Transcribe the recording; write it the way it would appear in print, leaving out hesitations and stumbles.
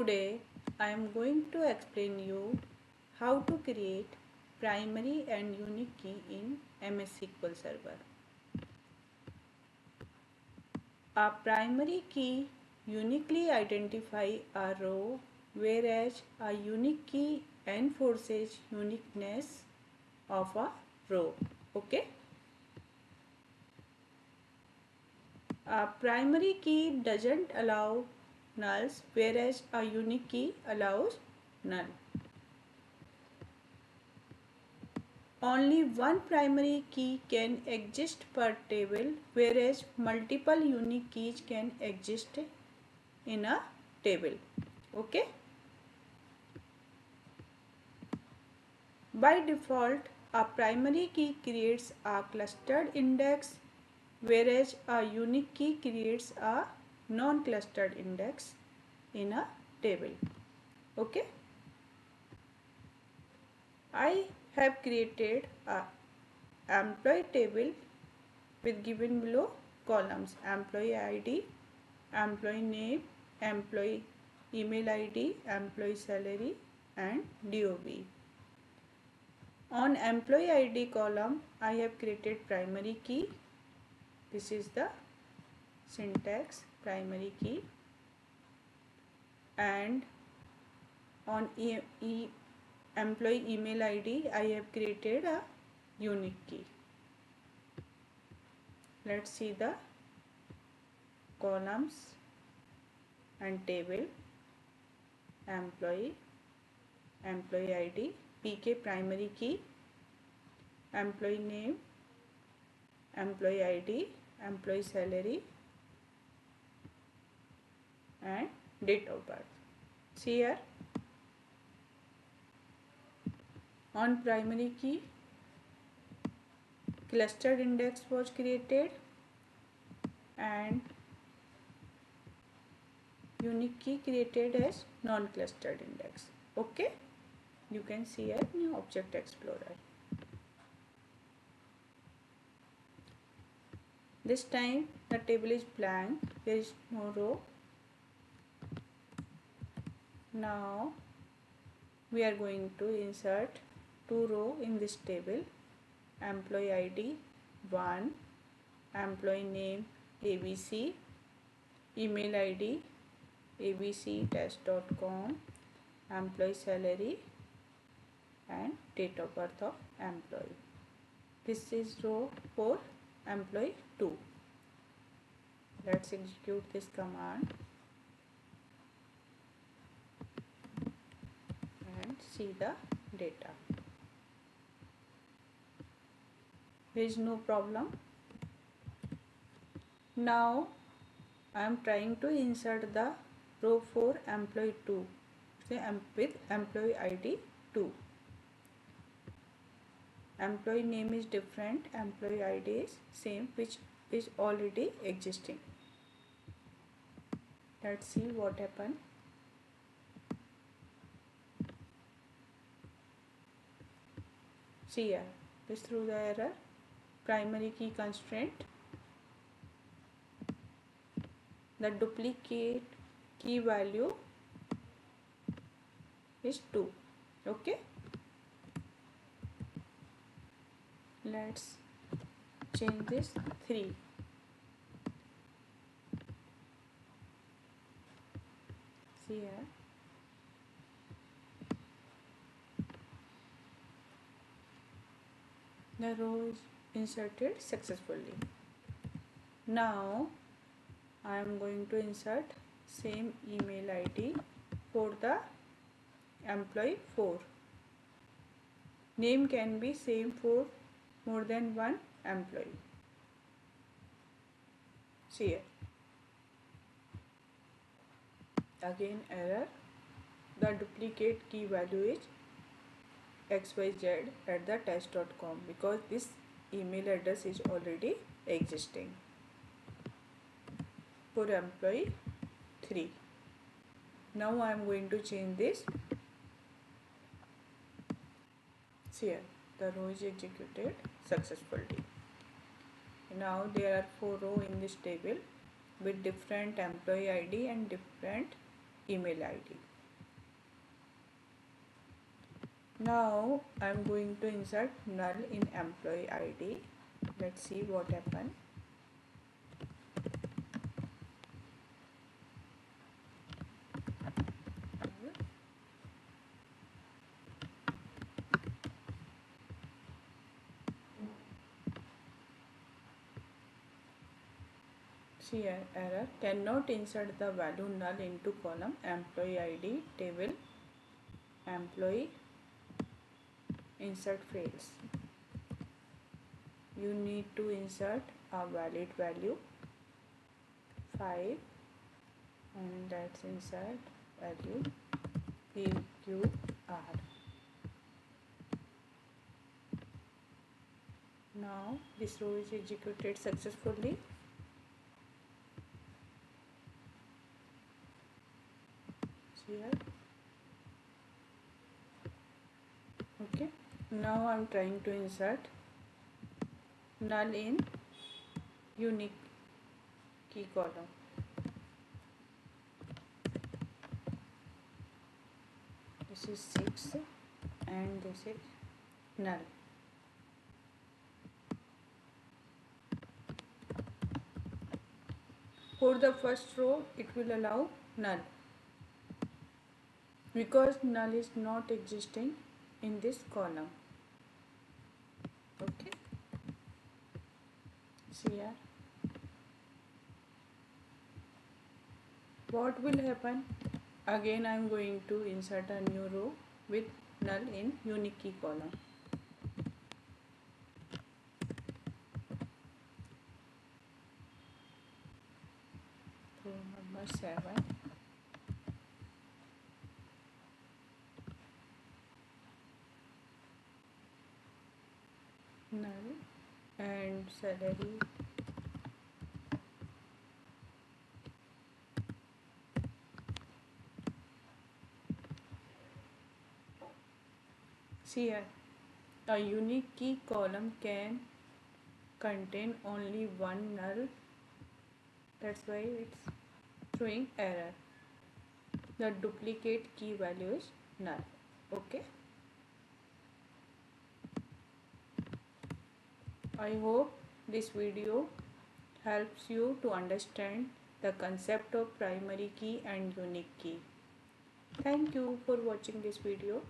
Today I am going to explain you how to create primary and unique key in MS SQL Server. A primary key uniquely identifies a row, whereas a unique key enforces uniqueness of a row. Okay? A primary key doesn't allow nulls, whereas a unique key allows null. Only one primary key can exist per table, whereas multiple unique keys can exist in a table. Okay? By default, a primary key creates a clustered index, whereas a unique key creates a non-clustered index in a table. Okay? I have created a employee table with given below columns: employee ID, employee name, employee email ID, employee salary and DOB. On employee ID column, I have created primary key. This is the syntax, primary key. And on employee email ID, I have created a unique key. Let's see the columns and table: employee, employee ID, PK primary key, employee name, employee ID, employee salary and date of birth. See here, on primary key, clustered index was created and unique key created as non-clustered index. Okay, you can see here new object explorer. This time the table is blank, there is no row. Now we are going to insert two rows in this table: employee ID 1, employee name ABC, email ID abctest.com, employee salary and date of birth of employee. This is row for employee 2. Let's execute this command and see the data. There is no problem. Now I am trying to insert the row for employee 2 with employee ID 2. Employee name is different, employee ID is same, which is already existing. Let's see what happened. See here, this through the error, primary key constraint, the duplicate key value is 2. Okay, let's change this 3. See here, the row is inserted successfully. Now I am going to insert same email ID for the employee 4. Name can be same for more than one employee. See here, again error, the duplicate key value is xyz@test.com because this email address is already existing for employee 3. Now I am going to change this. See here, the row is executed successfully. Now there are 4 rows in this table with different employee ID and different email ID. Now I am going to insert null in employee ID. Let's see what happens. See error, cannot insert the value null into column employee ID table employee insert fails. You need to insert a valid value 5 and let's insert value PQR. Now this row is executed successfully. Here. Okay, now I am trying to insert null in unique key column. This is 6 and this is null. For the first row it will allow null because null is not existing in this column. Okay, see here. What will happen? Again I am going to insert a new row with null in unique key column. Row number 7. Null and salary see here, a unique key column can contain only one null, that's why it's showing error. The duplicate key value is null. Okay, I hope this video helps you to understand the concept of primary key and unique key. Thank you for watching this video.